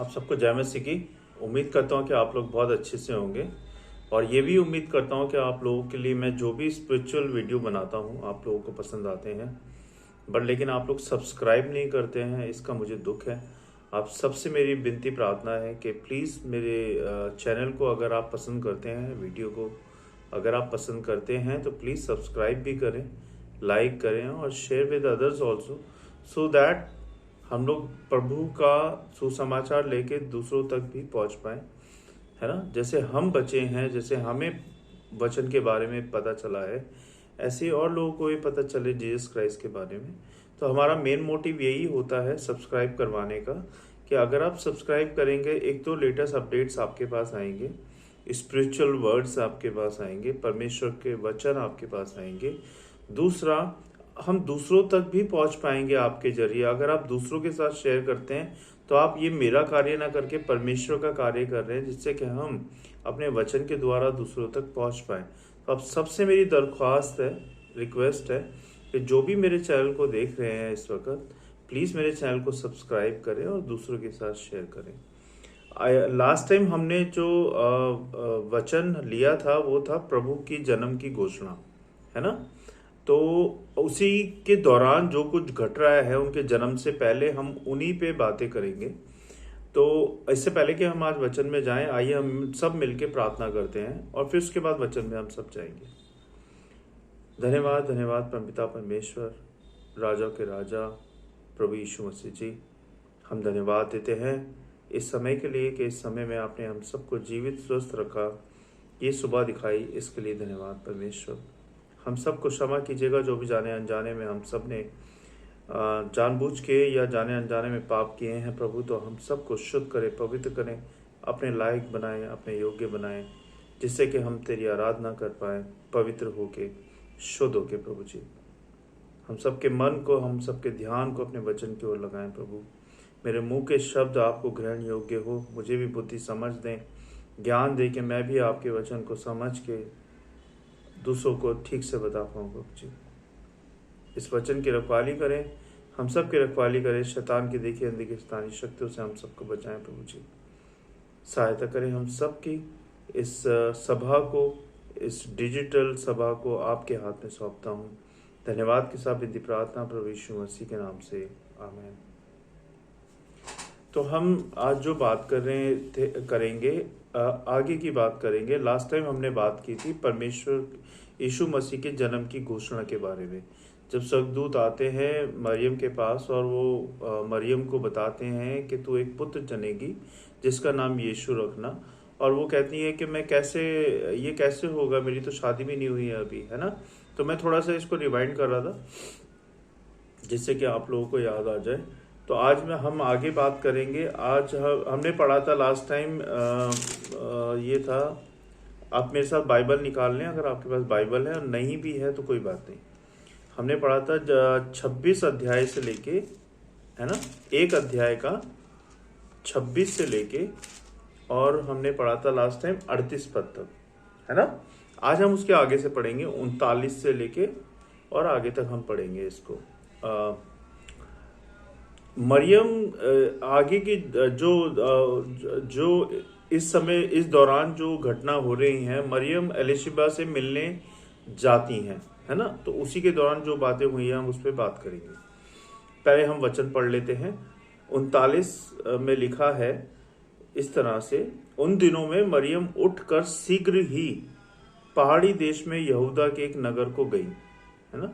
आप सबको जय मसीह की। उम्मीद करता हूँ कि आप लोग बहुत अच्छे से होंगे और ये भी उम्मीद करता हूँ कि आप लोगों के लिए मैं जो भी स्पिरिचुअल वीडियो बनाता हूँ आप लोगों को पसंद आते हैं। बट लेकिन आप लोग सब्सक्राइब नहीं करते हैं, इसका मुझे दुख है। आप सबसे मेरी विनती प्रार्थना है कि प्लीज़ मेरे चैनल को अगर आप पसंद करते हैं, वीडियो को अगर आप पसंद करते हैं तो प्लीज़ सब्सक्राइब भी करें, लाइक करें और share with others also, so that हम लोग प्रभु का सुसमाचार लेके दूसरों तक भी पहुंच पाए, है ना। जैसे हम बचे हैं, जैसे हमें वचन के बारे में पता चला है, ऐसे और लोगों को भी पता चले जीसस क्राइस्ट के बारे में। तो हमारा मेन मोटिव यही होता है सब्सक्राइब करवाने का, कि अगर आप सब्सक्राइब करेंगे एक तो लेटेस्ट अपडेट्स आपके पास आएंगे, स्पिरिचुअल वर्ड्स आपके पास आएंगे, परमेश्वर के वचन आपके पास आएंगे। दूसरा, हम दूसरों तक भी पहुंच पाएंगे आपके जरिए। अगर आप दूसरों के साथ शेयर करते हैं तो आप ये मेरा कार्य ना करके परमेश्वर का कार्य कर रहे हैं, जिससे कि हम अपने वचन के द्वारा दूसरों तक पहुंच पाए। तो अब सबसे मेरी दरख्वास्त है, रिक्वेस्ट है कि जो भी मेरे चैनल को देख रहे हैं इस वक्त, प्लीज़ मेरे चैनल को सब्सक्राइब करें और दूसरों के साथ शेयर करें। लास्ट टाइम हमने जो वचन लिया था वो था प्रभु की जन्म की घोषणा, है ना। तो उसी के दौरान जो कुछ घट रहा है उनके जन्म से पहले हम उन्हीं पे बातें करेंगे। तो इससे पहले कि हम आज वचन में जाएं, आइए हम सब मिलके प्रार्थना करते हैं और फिर उसके बाद वचन में हम सब जाएंगे। धन्यवाद धन्यवाद परमपिता परमेश्वर, राजा के राजा प्रभु यीशु मसीह जी, हम धन्यवाद देते हैं इस समय के लिए कि इस समय में आपने हम सबको जीवित स्वस्थ रखा, ये सुबह दिखाई, इसके लिए धन्यवाद परमेश्वर। हम सबको क्षमा कीजिएगा जो भी जाने अनजाने में हम सब ने जानबूझ के या जाने अनजाने में पाप किए हैं प्रभु। तो हम सबको शुद्ध करें, पवित्र करें, अपने लायक बनाएं, अपने योग्य बनाएं, जिससे कि हम तेरी आराधना कर पाएं, पवित्र होके, शुद्ध होके प्रभु जी। हम सबके मन को, हम सबके ध्यान को अपने वचन की ओर लगाएं प्रभु। मेरे मुंह के शब्द आपको ग्रहण योग्य हो, मुझे भी बुद्धि समझ दें, ज्ञान दे कि मैं भी आपके वचन को समझ के दूसरों को ठीक से बता पाऊँ प्रभु जी। इस वचन की रखवाली करें, हम सब की रखवाली करें, शैतान की देखी अंधी शैतानी शक्तियों से हम सबको बचाएं प्रभु जी। सहायता करें हम सब की। इस सभा को, इस डिजिटल सभा को आपके हाथ में सौंपता हूँ। धन्यवाद के साथ विनती प्रार्थना प्रभु यीशु मसीह के नाम से, आमीन। तो हम आज जो बात कर रहे थे करेंगे, आगे की बात करेंगे। लास्ट टाइम हमने बात की थी परमेश्वर यीशु मसीह के जन्म की घोषणा के बारे में। जब स्वर्गदूत आते हैं मरियम के पास और वो मरियम को बताते हैं कि तू एक पुत्र जनेगी जिसका नाम यीशु रखना, और वो कहती है कि मैं कैसे, ये कैसे होगा, मेरी तो शादी भी नहीं हुई है अभी, है ना। तो मैं थोड़ा सा इसको रिवाइंड कर रहा था जिससे कि आप लोगों को याद आ जाए। तो आज में हम आगे बात करेंगे। आज हमने पढ़ा था लास्ट टाइम, ये था, आप मेरे साथ बाइबल निकाल लें अगर आपके पास बाइबल है, और नहीं भी है तो कोई बात नहीं। हमने पढ़ा था 26 अध्याय से लेके, है ना, एक अध्याय का 26 से लेके, और हमने पढ़ा था लास्ट टाइम 38 पद तक, है ना। आज हम उसके आगे से पढ़ेंगे 39 से लेके और आगे तक हम पढ़ेंगे इसको। मरियम आगे की जो इस समय, इस दौरान जो घटना हो रही हैं, मरियम एलिशिबा से मिलने जाती हैं, है ना। तो उसी के दौरान जो बातें हुई हैं हम उस पर बात करेंगे। पहले हम वचन पढ़ लेते हैं। 39 में लिखा है इस तरह से, उन दिनों में मरियम उठकर शीघ्र ही पहाड़ी देश में यहूदा के एक नगर को गई, है ना,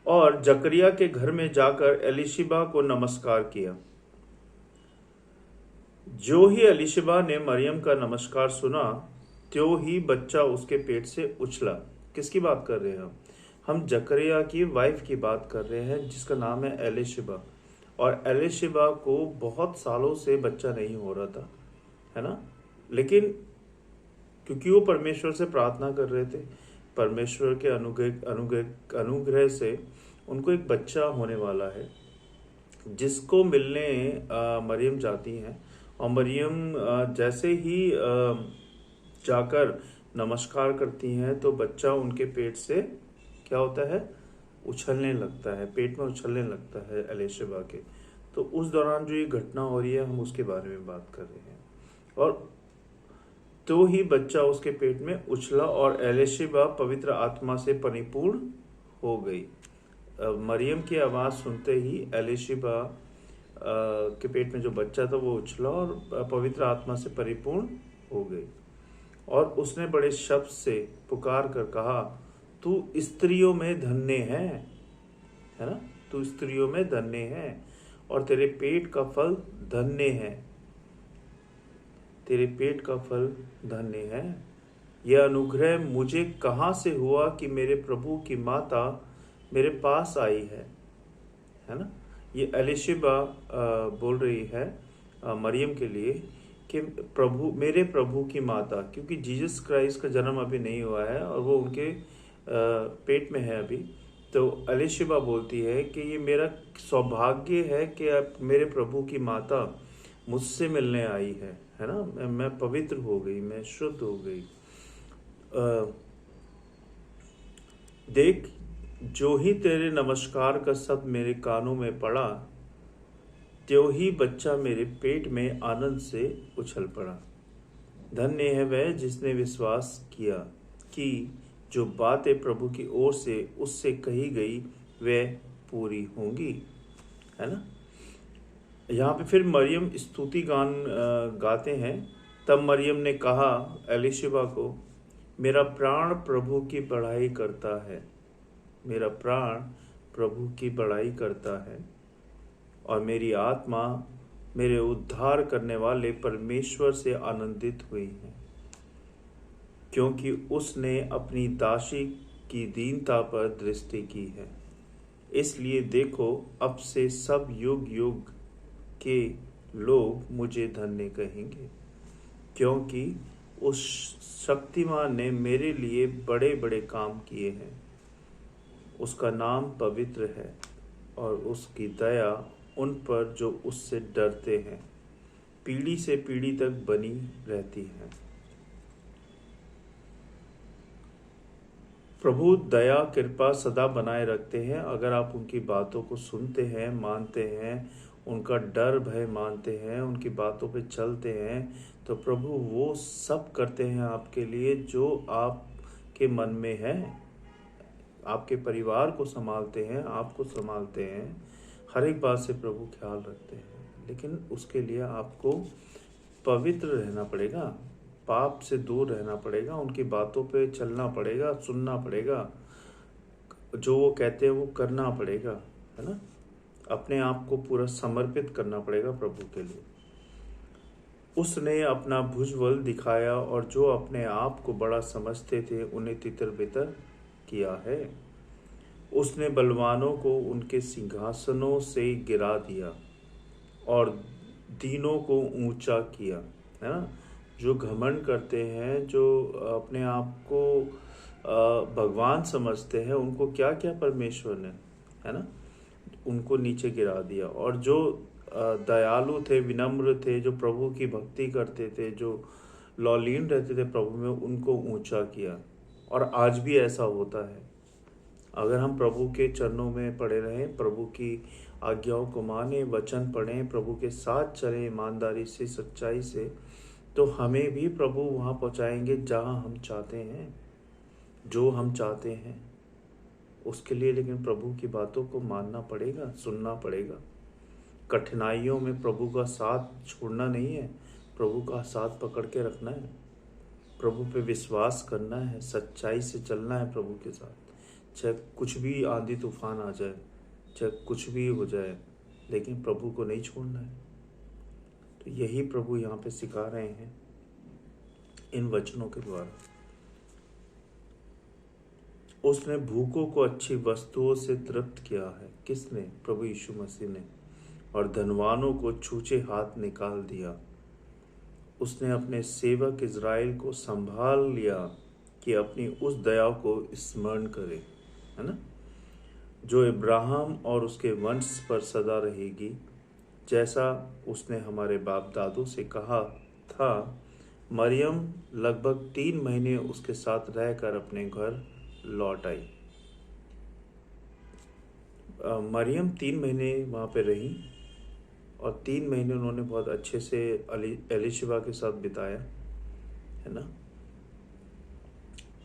और जकरिया के घर में जाकर एलिशिबा को नमस्कार किया। जो ही एलिशिबा ने मरियम का नमस्कार सुना, त्यों ही बच्चा उसके पेट से उछला। किसकी बात कर रहे हैं हम जकरिया की वाइफ की बात कर रहे हैं जिसका नाम है एलिशिबा। और एलिशिबा को बहुत सालों से बच्चा नहीं हो रहा था, है ना। लेकिन क्योंकि वो परमेश्वर से प्रार्थना कर रहे थे, परमेश्वर के अनुग्रह से उनको एक बच्चा होने वाला है, जिसको मिलने मरियम जाती हैं। और मरियम जैसे ही जाकर नमस्कार करती हैं तो बच्चा उनके पेट से क्या होता है, उछलने लगता है, पेट में उछलने लगता है एलिशिबा के। तो उस दौरान जो ये घटना हो रही है हम उसके बारे में बात कर रहे हैं। और तो ही बच्चा उसके पेट में उछला और एलीशिबा पवित्र आत्मा से परिपूर्ण हो गई। मरियम की आवाज़ सुनते ही एलीशिबा के पेट में जो बच्चा था वो उछला और पवित्र आत्मा से परिपूर्ण हो गई। और उसने बड़े शब्द से पुकार कर कहा, तू स्त्रियों में धन्य है ना, तू स्त्रियों में धन्य है और तेरे पेट का फल धन्य है, तेरे पेट का फल धन्य है। यह अनुग्रह मुझे कहाँ से हुआ कि मेरे प्रभु की माता मेरे पास आई है ना। ये एलीशिबा बोल रही है मरियम के लिए कि मेरे प्रभु की माता, क्योंकि जीसस क्राइस्ट का जन्म अभी नहीं हुआ है और वो उनके पेट में है अभी। तो एलीशिबा बोलती है कि ये मेरा सौभाग्य है कि अब मेरे प्रभु की माता मुझसे मिलने आई है ना। मैं पवित्र हो गई, मैं शुद्ध हो गई। देख, जो ही तेरे नमस्कार का शब्द मेरे कानों में पड़ा, त्यों ही बच्चा मेरे पेट में आनंद से उछल पड़ा। धन्य है वह जिसने विश्वास किया कि जो बातें प्रभु की ओर से उससे कही गई वे पूरी होंगी, है ना। यहाँ पे फिर मरियम स्तुति गान गाते हैं। तब मरियम ने कहा एलीशिबा को, मेरा प्राण प्रभु की बड़ाई करता है, मेरा प्राण प्रभु की बड़ाई करता है और मेरी आत्मा मेरे उद्धार करने वाले परमेश्वर से आनंदित हुई है, क्योंकि उसने अपनी दासी की दीनता पर दृष्टि की है। इसलिए देखो, अब से सब युग युग के लोग मुझे धन्य कहेंगे, क्योंकि उस शक्तिमान ने मेरे लिए बड़े बड़े काम किए हैं। उसका नाम पवित्र है और उसकी दया उन पर जो उससे डरते हैं पीढ़ी से पीढ़ी तक बनी रहती है। प्रभु दया कृपा सदा बनाए रखते हैं अगर आप उनकी बातों को सुनते हैं, मानते हैं, उनका डर भय मानते हैं, उनकी बातों पे चलते हैं, तो प्रभु वो सब करते हैं आपके लिए जो आपके मन में है। आपके परिवार को संभालते हैं, आपको संभालते हैं, हर एक बात से प्रभु ख्याल रखते हैं। लेकिन उसके लिए आपको पवित्र रहना पड़ेगा, पाप से दूर रहना पड़ेगा, उनकी बातों पे चलना पड़ेगा, सुनना पड़ेगा, जो वो कहते हैं वो करना पड़ेगा, है ना। अपने आप को पूरा समर्पित करना पड़ेगा प्रभु के लिए। उसने अपना भुजबल दिखाया और जो अपने आप को बड़ा समझते थे उन्हें तितर बितर किया है। उसने बलवानों को उनके सिंहासनों से गिरा दिया और दीनों को ऊंचा किया, है ना। जो घमंड करते हैं, जो अपने आप को भगवान समझते हैं, उनको क्या क्या परमेश्वर ने, है ना, उनको नीचे गिरा दिया। और जो दयालु थे, विनम्र थे, जो प्रभु की भक्ति करते थे, जो लौलीन रहते थे प्रभु में, उनको ऊंचा किया। और आज भी ऐसा होता है। अगर हम प्रभु के चरणों में पड़े रहें, प्रभु की आज्ञाओं को माने, वचन पढ़ें, प्रभु के साथ चलें ईमानदारी से, सच्चाई से, तो हमें भी प्रभु वहाँ पहुँचाएंगे जहाँ हम चाहते हैं, जो हम चाहते हैं उसके लिए। लेकिन प्रभु की बातों को मानना पड़ेगा, सुनना पड़ेगा। कठिनाइयों में प्रभु का साथ छोड़ना नहीं है, प्रभु का साथ पकड़ के रखना है, प्रभु पे विश्वास करना है, सच्चाई से चलना है प्रभु के साथ। चाहे कुछ भी आंधी तूफान आ जाए, चाहे कुछ भी हो जाए, लेकिन प्रभु को नहीं छोड़ना है। तो यही प्रभु यहाँ पे सिखा रहे हैं इन वचनों के द्वारा। उसने भूखों को अच्छी वस्तुओं से तृप्त किया है। किसने? प्रभु यीशु मसीह ने। और धनवानों को छूछे हाथ निकाल दिया। उसने अपने सेवक इज़राइल को संभाल लिया कि अपनी उस दया को स्मरण करे, है ना, जो इब्राहिम और उसके वंश पर सदा रहेगी, जैसा उसने हमारे बाप दादों से कहा था। मरियम लगभग 3 महीने उसके साथ रहकर अपने घर लौट आई। मरियम 3 महीने वहाँ पे रही और 3 महीने उन्होंने बहुत अच्छे से एलीशिबा के साथ बिताया, है ना।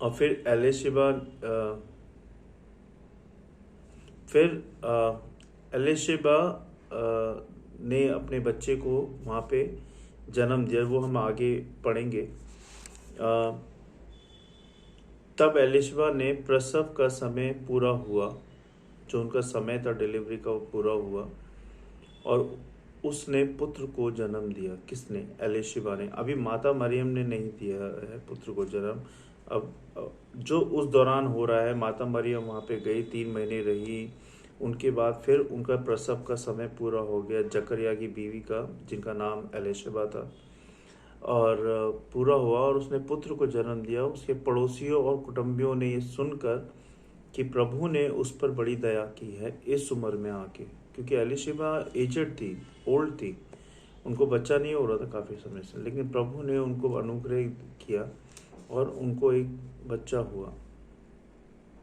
और फिर एलीशिबा ने अपने बच्चे को वहाँ पे जन्म दिया, वो हम आगे पढ़ेंगे। तब एलीशिबा ने प्रसव का समय पूरा हुआ, जो उनका समय था डिलीवरी का, वो पूरा हुआ और उसने पुत्र को जन्म दिया। किसने? एलीशिबा ने। अभी माता मरियम ने नहीं दिया है पुत्र को जन्म। अब जो उस दौरान हो रहा है, माता मरियम वहाँ पे गई, 3 महीने रही, उनके बाद फिर उनका प्रसव का समय पूरा हो गया, जकरिया की बीवी का, जिनका नाम एलीशिबा था, और पूरा हुआ और उसने पुत्र को जन्म दिया। उसके पड़ोसियों और कुटुंबियों ने ये सुनकर कि प्रभु ने उस पर बड़ी दया की है इस उम्र में आके, क्योंकि एलीशिबा एजेड थी, ओल्ड थी, उनको बच्चा नहीं हो रहा था काफ़ी समय से, लेकिन प्रभु ने उनको अनुग्रह किया और उनको एक बच्चा हुआ।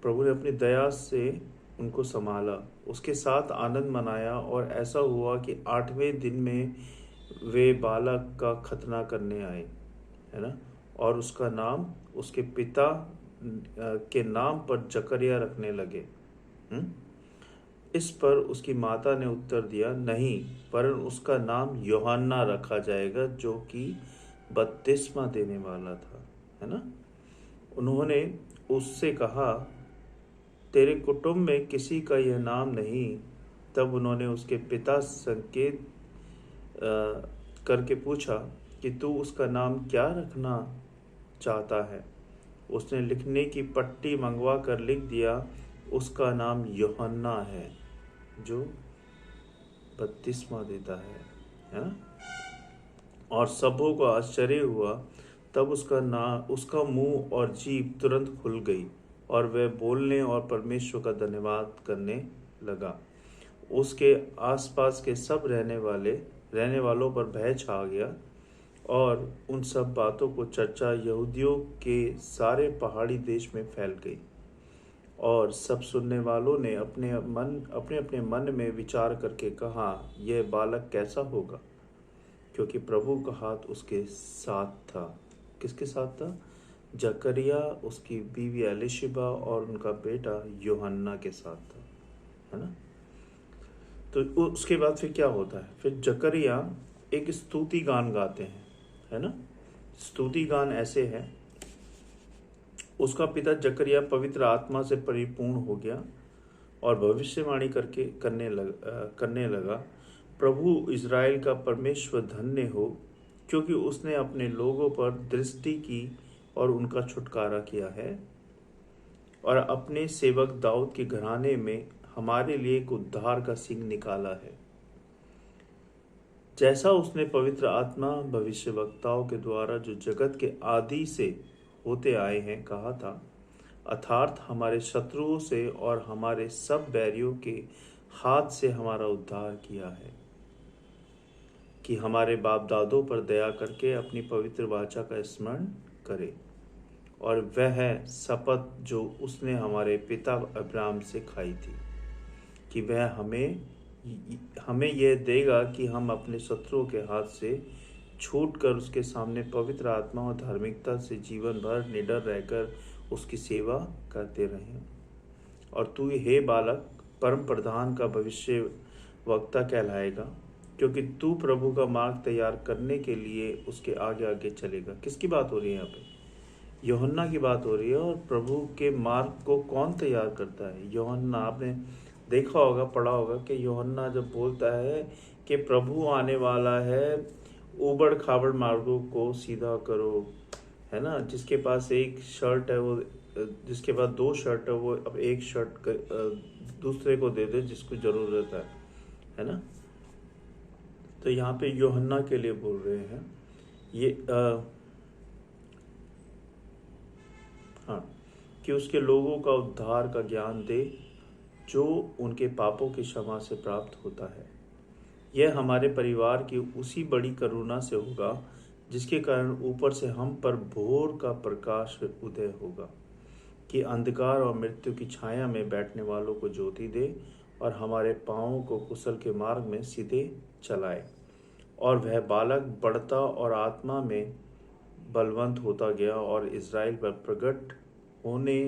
प्रभु ने अपनी दया से उनको संभाला, उसके साथ आनंद मनाया, और ऐसा हुआ कि 8वें दिन में वे बालक का खतना करने आए, है ना, और उसका नाम उसके पिता के नाम पर जकरिया रखने लगे। इस पर उसकी माता ने उत्तर दिया, नहीं, वरन उसका नाम यूहन्ना रखा जाएगा, जो कि बपतिस्मा देने वाला था, है ना। उन्होंने उससे कहा, तेरे कुटुंब में किसी का यह नाम नहीं। तब उन्होंने उसके पिता संकेत करके पूछा कि तू उसका नाम क्या रखना चाहता है। उसने लिखने की पट्टी मंगवा कर लिख दिया, उसका नाम यूहन्ना है, जो बपतिस्मा देता है ना। और सबों को आश्चर्य हुआ। तब उसका मुंह और जीभ तुरंत खुल गई और वह बोलने और परमेश्वर का धन्यवाद करने लगा। उसके आसपास के सब रहने वालों पर भय छा गया, और उन सब बातों को चर्चा यहूदियों के सारे पहाड़ी देश में फैल गई। और सब सुनने वालों ने अपने अपने मन में विचार करके कहा, यह बालक कैसा होगा, क्योंकि प्रभु का हाथ उसके साथ था। किसके साथ था? जकरिया, उसकी बीवी एलीशिबा और उनका बेटा यूहन्ना के साथ था, है ना। तो उसके बाद फिर क्या होता है? फिर जकरिया एक स्तुति गान गाते हैं, है ना। स्तुति गान ऐसे है, उसका पिता जकरिया पवित्र आत्मा से परिपूर्ण हो गया और भविष्यवाणी करने लगा, प्रभु इज़राइल का परमेश्वर धन्य हो, क्योंकि उसने अपने लोगों पर दृष्टि की और उनका छुटकारा किया है, और अपने सेवक दाऊद के घराने में हमारे लिए एक उद्धार का सिंह निकाला है, जैसा उसने पवित्र आत्मा भविष्यवक्ताओं के द्वारा जो जगत के आदि से होते आए हैं कहा था, अर्थात हमारे शत्रुओं से और हमारे सब बैरियों के हाथ से हमारा उद्धार किया है, कि हमारे बाप दादों पर दया करके अपनी पवित्र वाचा का स्मरण करे, और वह शपथ जो उसने हमारे पिता अब्राहम से खाई थी, कि वह हमें यह देगा कि हम अपने शत्रुओं के हाथ से छूटकर उसके सामने पवित्र आत्मा और धार्मिकता से जीवन भर निडर रहकर उसकी सेवा करते रहें। और तू हे बालक परम प्रधान का भविष्य वक्ता कहलाएगा, क्योंकि तू प्रभु का मार्ग तैयार करने के लिए उसके आगे आगे चलेगा। किसकी बात हो रही है यहाँ पे? यूहन्ना की बात हो रही है। और प्रभु के मार्ग को कौन तैयार करता है? यूहन्ना। आपने देखा होगा, पढ़ा होगा कि यूहन्ना जब बोलता है कि प्रभु आने वाला है, उबड़ खाबड़ मार्गों को सीधा करो, है ना। जिसके पास एक शर्ट है, वो जिसके पास 2 शर्ट है, वो अब एक शर्ट दूसरे को दे दे जिसको जरूरत है ना। तो यहाँ पे यूहन्ना के लिए बोल रहे हैं ये हाँ, कि उसके लोगों का उद्धार का ज्ञान दे, जो उनके पापों की क्षमा से प्राप्त होता है। यह हमारे परिवार की उसी बड़ी करुणा से होगा, जिसके कारण ऊपर से हम पर भोर का प्रकाश उदय होगा, कि अंधकार और मृत्यु की छाया में बैठने वालों को ज्योति दे, और हमारे पाँवों को कुशल के मार्ग में सीधे चलाए। और वह बालक बढ़ता और आत्मा में बलवंत होता गया और इज़राइल पर प्रकट होने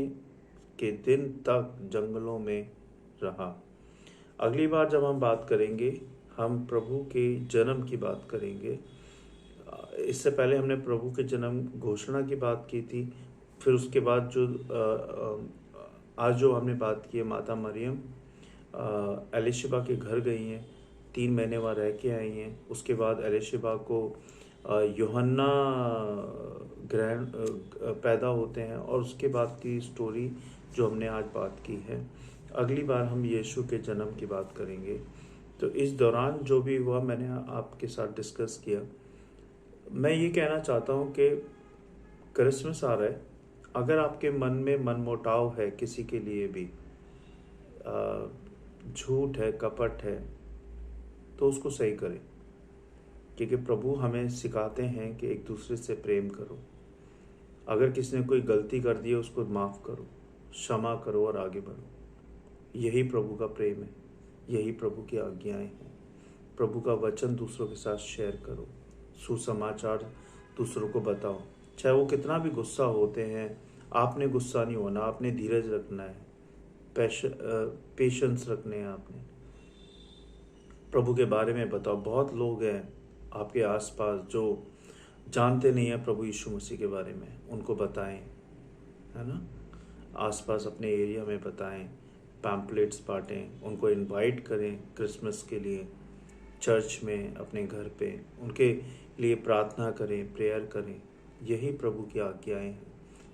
के दिन तक जंगलों में रहा। अगली बार जब हम बात करेंगे, हम प्रभु के जन्म की बात करेंगे। इससे पहले हमने प्रभु के जन्म घोषणा की बात की थी। फिर उसके बाद जो आज जो हमने बात की है, माता मरियम एलिशिबा के घर गई हैं, 3 महीने वहाँ रह के आई हैं। उसके बाद एलिशिबा को यूहन्ना ग्रहण पैदा होते हैं, और उसके बाद की स्टोरी जो हमने आज बात की है। अगली बार हम यीशु के जन्म की बात करेंगे। तो इस दौरान जो भी हुआ मैंने आपके साथ डिस्कस किया। मैं ये कहना चाहता हूँ कि क्रिसमस आ रहा है, अगर आपके मन में मनमुटाव है किसी के लिए भी, झूठ है, कपट है, तो उसको सही करें, क्योंकि प्रभु हमें सिखाते हैं कि एक दूसरे से प्रेम करो। अगर किसी ने कोई गलती कर दी है उसको माफ़ करो, क्षमा करो और आगे बढ़ो। यही प्रभु का प्रेम है, यही प्रभु की आज्ञाएं हैं। प्रभु का वचन दूसरों के साथ शेयर करो, सुसमाचार दूसरों को बताओ, चाहे वो कितना भी गुस्सा होते हैं। आपने गुस्सा नहीं होना, आपने धीरज रखना है, पेशेंस रखने हैं आपने। प्रभु के बारे में बताओ। बहुत लोग हैं आपके आसपास जो जानते नहीं हैं प्रभु यीशु मसीह के बारे में, उनको बताएं, है ना। आसपास अपने एरिया में बताएं, पैम्पलेट्स बांटें, उनको इनवाइट करें क्रिसमस के लिए चर्च में, अपने घर पे उनके लिए प्रार्थना करें, प्रेयर करें। यही प्रभु की आज्ञाएं हैं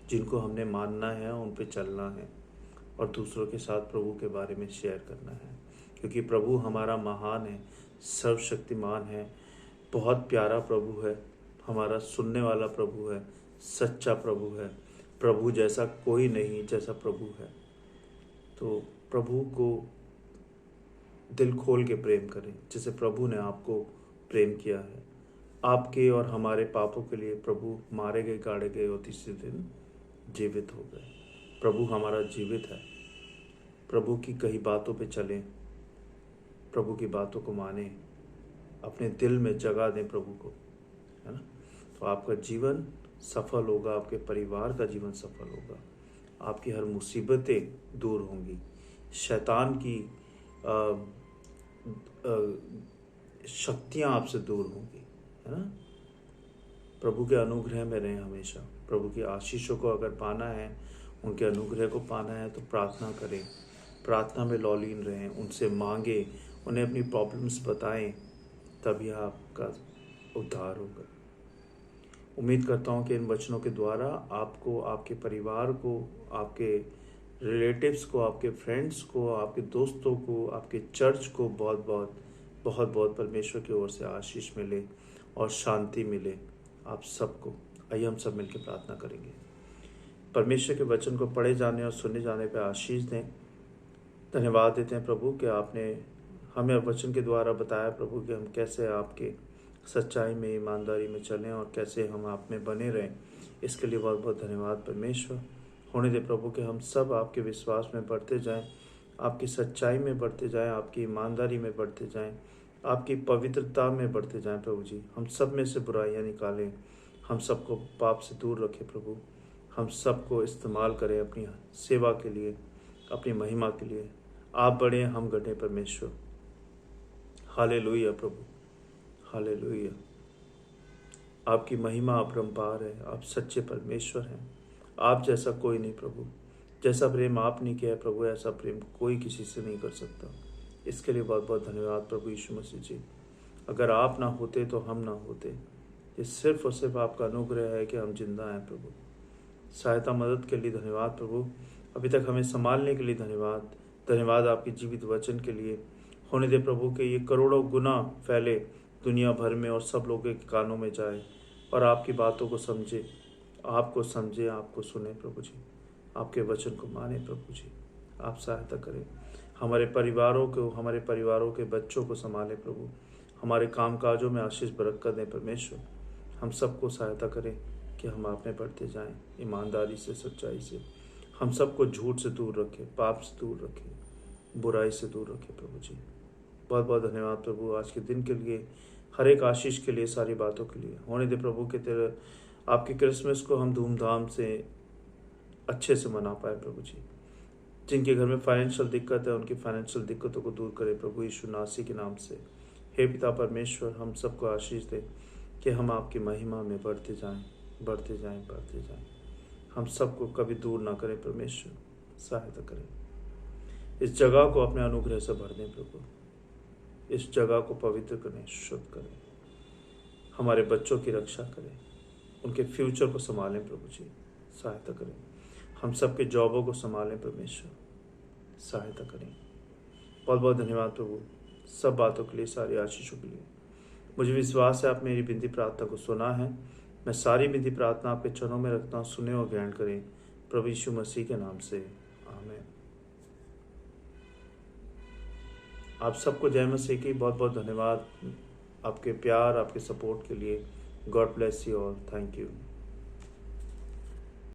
जिनको हमने मानना है, उन पे चलना है और दूसरों के साथ प्रभु के बारे में शेयर करना है, क्योंकि प्रभु हमारा महान है, सर्वशक्तिमान है, बहुत प्यारा प्रभु है, हमारा सुनने वाला प्रभु है, सच्चा प्रभु है। प्रभु जैसा कोई नहीं जैसा प्रभु है। तो प्रभु को दिल खोल के प्रेम करें, जैसे प्रभु ने आपको प्रेम किया है। आपके और हमारे पापों के लिए प्रभु मारे गए, गाड़े गए और तीसरे दिन जीवित हो गए। प्रभु हमारा जीवित है। प्रभु की कही बातों पे चलें, प्रभु की बातों को मानें, अपने दिल में जगह दें प्रभु को, है ना। तो आपका जीवन सफल होगा, आपके परिवार का जीवन सफल होगा, आपकी हर मुसीबतें दूर होंगी, शैतान की शक्तियाँ आपसे दूर होंगी, है ना। प्रभु के अनुग्रह में रहें हमेशा। प्रभु की आशीषों को अगर पाना है, उनके अनुग्रह को पाना है, तो प्रार्थना करें, प्रार्थना में लौलीन रहें, उनसे मांगे, उन्हें अपनी प्रॉब्लम्स बताएं, तभी आपका उद्धार होगा। उम्मीद करता हूँ कि इन वचनों के द्वारा आपको, आपके परिवार को, आपके रिलेटिव्स को, आपके फ्रेंड्स को, आपके दोस्तों को, आपके चर्च को बहुत बहुत परमेश्वर की ओर से आशीष मिले और शांति मिले आप सबको। आइए हम सब मिलकर प्रार्थना करेंगे। परमेश्वर के वचन को पढ़े जाने और सुने जाने पर आशीष दें। धन्यवाद देते हैं प्रभु कि आपने हमें वचन के द्वारा बताया प्रभु कि हम कैसे आपके सच्चाई में, ईमानदारी में चलें और कैसे हम आप में बने रहें। इसके लिए बहुत बहुत धन्यवाद परमेश्वर। होने दे प्रभु कि हम सब आपके विश्वास में बढ़ते जाएं, आपकी सच्चाई में बढ़ते जाएं, आपकी ईमानदारी में बढ़ते जाएं, आपकी पवित्रता में बढ़ते जाएं प्रभु जी। हम सब में से बुराइयां निकालें, हम सबको पाप से दूर रखें प्रभु। हम सबको इस्तेमाल करें अपनी सेवा के लिए, अपनी महिमा के लिए। आप बढ़े, हम घटे परमेश्वर। हालेलुया प्रभु, हालेलुया। आपकी महिमा अपरंपार है, आप सच्चे परमेश्वर हैं। आप जैसा कोई नहीं प्रभु, जैसा प्रेम आप नहीं किया है प्रभु, ऐसा प्रेम कोई किसी से नहीं कर सकता। इसके लिए बहुत बहुत धन्यवाद प्रभु यीशु मसीह जी। अगर आप ना होते तो हम ना होते। ये सिर्फ और सिर्फ आपका अनुग्रह है कि हम जिंदा हैं प्रभु। सहायता मदद के लिए धन्यवाद प्रभु। अभी तक हमें संभालने के लिए धन्यवाद। धन्यवाद आपके जीवित वचन के लिए। होने दे प्रभु के ये करोड़ों गुना फैले दुनिया भर में और सब लोगों के कानों में जाए और आपकी बातों को समझे, आपको समझे, आपको सुने प्रभु जी। आपके वचन को माने प्रभु जी। आप सहायता करें हमारे परिवारों को, हमारे परिवारों के बच्चों को संभाले प्रभु। हमारे कामकाजों में आशीष बरकत दें परमेश्वर। हम सबको सहायता करें कि हम आप में बढ़ते जाएं, ईमानदारी से, सच्चाई से। हम सबको झूठ से दूर रखें, पाप से दूर रखें, बुराई से दूर रखें प्रभु जी। बहुत बहुत धन्यवाद प्रभु आज के दिन के लिए, हर एक आशीष के लिए, सारी बातों के लिए। होने दे प्रभु कि तेरे आपकी क्रिसमस को हम धूमधाम से अच्छे से मना पाए प्रभु जी। जिनके घर में फाइनेंशियल दिक्कत है उनकी फाइनेंशियल दिक्कतों को दूर करे प्रभु यीशु नासी के नाम से। हे पिता परमेश्वर, हम सबको आशीष दे कि हम आपकी महिमा में बढ़ते जाएं, बढ़ते जाएं, बढ़ते जाएं। हम सबको कभी दूर ना करें परमेश्वर, सहायता करें। इस जगह को अपने अनुग्रह से भर दें प्रभु, इस जगह को पवित्र करें, शुद्ध करें, हमारे बच्चों की रक्षा करें, उनके फ्यूचर को संभालें प्रभु जी, सहायता करें। हम सबके जॉबों को संभालें परमेश्वर, सहायता करें। बहुत बहुत धन्यवाद प्रभु सब बातों के लिए, सारी आशीषों के लिए। मुझे विश्वास है आप मेरी विनती प्रार्थना को सुना है। मैं सारी विनती प्रार्थना आपके चरणों में रखता हूँ, सुने और ग्रहण करें प्रभु यीशु मसीह के नाम से, आमीन। आप सबको जय मसीह की बहुत बहुत धन्यवाद आपके प्यार, आपके सपोर्ट के लिए। God bless you all, thank you.